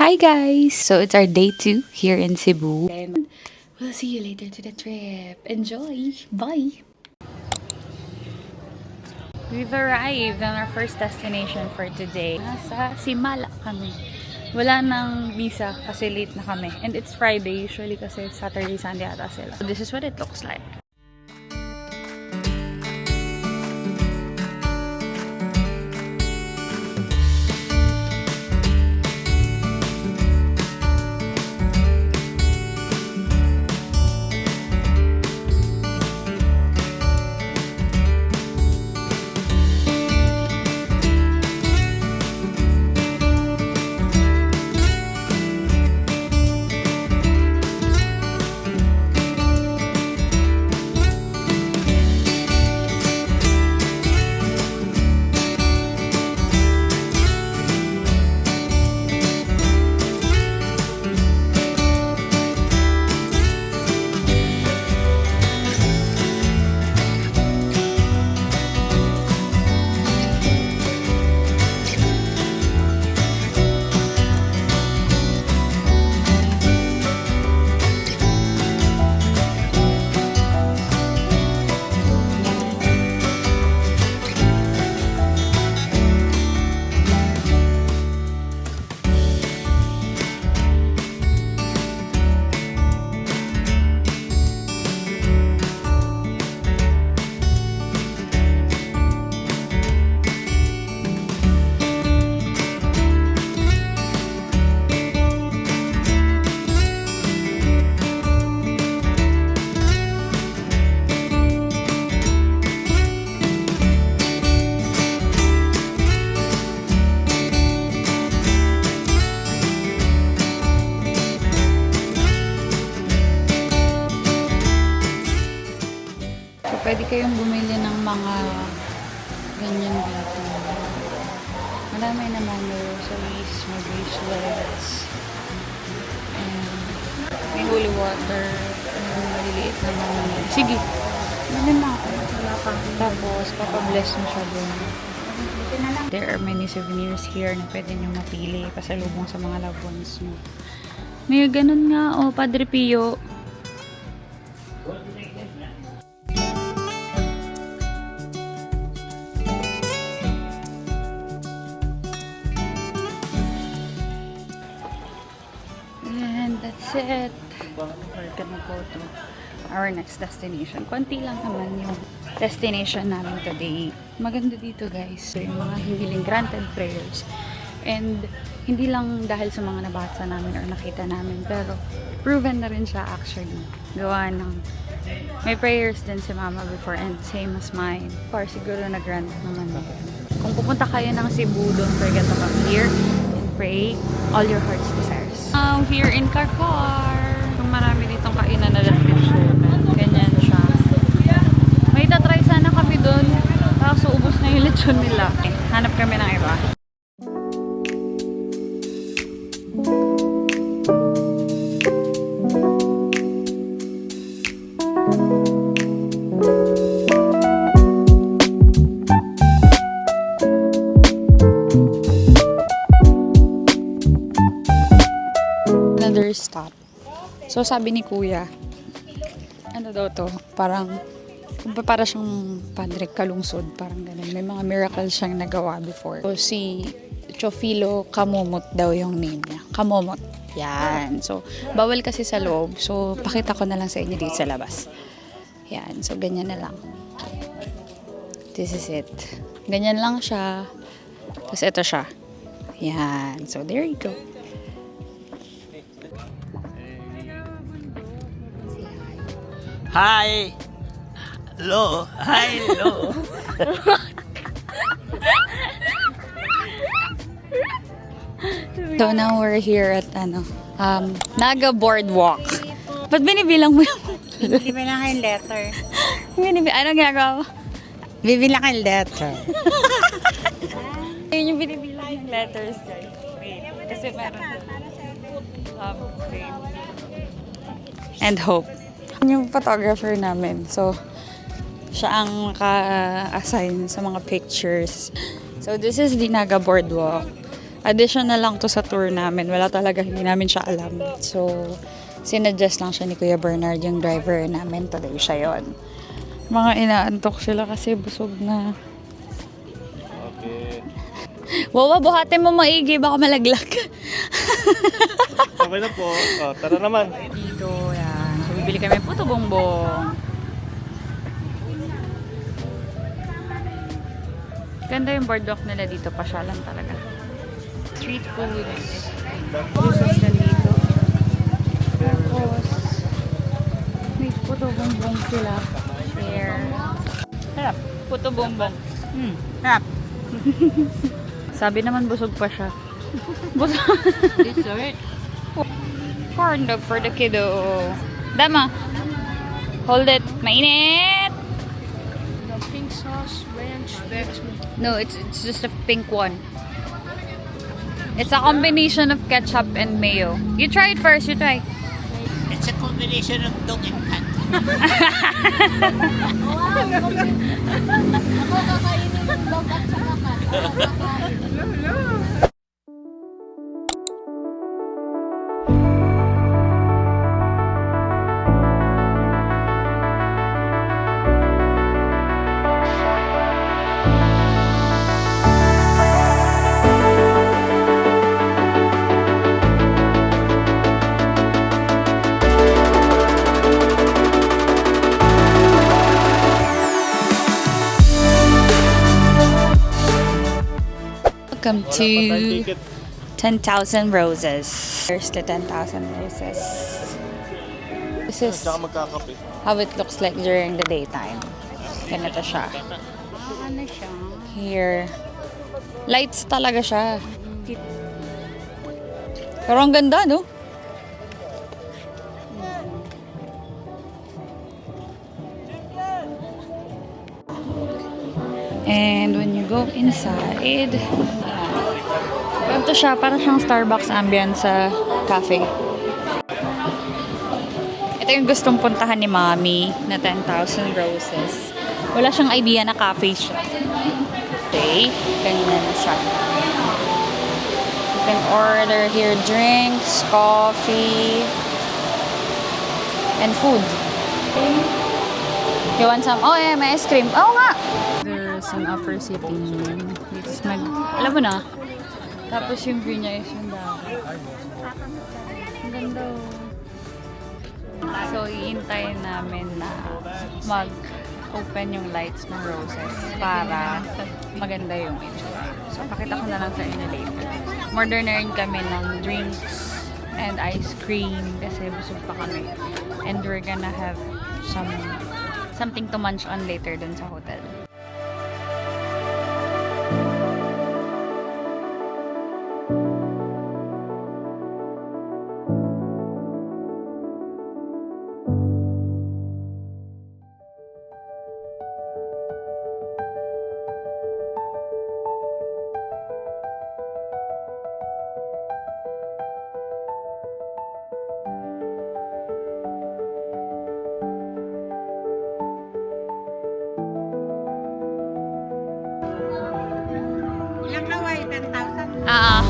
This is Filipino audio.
Hi guys! So it's our day 2 here in Cebu. And we'll see you later to the trip. Enjoy! Bye! We've arrived on our first destination for today. Nasa Simala kami. Wala nang visa kasi late na kami. And it's Friday usually kasi Saturday, Sunday ata sila. So this is what it looks like. Pwede kayong bumili ng mga ganyan dito. Marami naman, may rosaries, may bracelets, and may holy water, may maliliit na mga. Sige, ano na ako. Tapos, papabless mo siya doon. There are many souvenirs here na pwede nyo mapili pasalubong sa mga loved ones nyo. May ganun nga, oh, Padre Pio. That's it. We're gonna go to our next destination. Konti lang naman yung destination namin today. Maganda dito guys. So, yung mga hihiling granted prayers. And hindi lang dahil sa mga nabasa namin or nakita namin. Pero proven na rin siya actually. Gawa ng may prayers din si Mama before and same as mine. Or siguro na-grant naman. Kung pupunta kayo ng Cebu, don't forget to come here and pray all your heart's desires. Here in Karkar. Kung marami ditong kainan na destination. Ganyan siya. May tatry sana kami doon. Kaso ubos na yung lechon nila. Hanap kami ng iba. Another stop. So sabi ni Kuya, ano daw to? Parang para siyang Padre Kalungsod, parang ganun. May mga miracles siyang nagawa before. So si Chofilo Kamomot daw yung name niya. Kamomot. Yan. So bawal kasi sa loob. So pakita ko na lang sa inyo dito sa labas. Yan. So ganyan na lang. This is it. Ganyan lang siya. Tapos ito siya. Yan. So there you go. Hi! Hello! Hi! Hello! So now we're here at Naga Boardwalk. Ba't binibilang mo yung... Binibilang kayong letter. Anong ginagawa mo? Bibilang kayong letter. Yun yung binibilang yung letters, guys. Wait. Kasi meron faith and hope. Yung photographer namin. So, siya ang naka-assign sa mga pictures. So, this is the Naga Boardwalk. Additional lang to sa tour namin. Wala talaga, hindi namin siya alam. So, sinadjust lang siya ni Kuya Bernard, yung driver namin. Today siya yon. Mga inaantok sila kasi busog na. Okay. Wawa, buhatin mo maigi, baka malaglag. Okay na po. Tara naman. Dito, yan. So, bibili kami puto bongbong. Ganda yung boardwalk nila dito. Pasyalan talaga. Street foods. Juices na dito. Tapos, may puto bongbong sila. Share. Harap. Puto bongbong. Harap. Sabi naman busog pa siya. Busog. Dessert. Corn dog for the kiddo. Dama. Hold it. Mainit. The pink sauce, ranch, veg. No, it's just a pink one. It's a combination of ketchup and mayo. You try it first. You try. It's a combination of dog and cat. Ako kakainin ng dog at saka cat. Welcome Wala pa to tayong ticket. 10,000 Roses. Here's the 10,000 Roses. This is Tsaka magkakape. how it looks like during the daytime. Ganito siya. Ano siya? Here. Lights talaga siya. Pero ang ganda, no? And when you go inside, ganito siya, parang siyang Starbucks ambience sa cafe. Ito yung gustong puntahan ni Mommy na 10,000 Roses. Wala siyang idea na cafe siya. Okay, ganyan na siya. You can order here drinks, coffee, and food. Okay. You want some? Oh yeah, may ice cream. Oo nga! There's an upper seating. It's alam mo na. Tapos yung view niya is yung dagat. Ang ganda oh. So, iintayin namin na mag-open yung lights ng Roses para maganda yung itsura. So, pakita ko na lang sa inyo later. Order na rin kami ng drinks and ice cream kasi busog pa kami. And we're gonna have something to munch on later dun sa hotel. Ilang kaway? 10,000? Ah.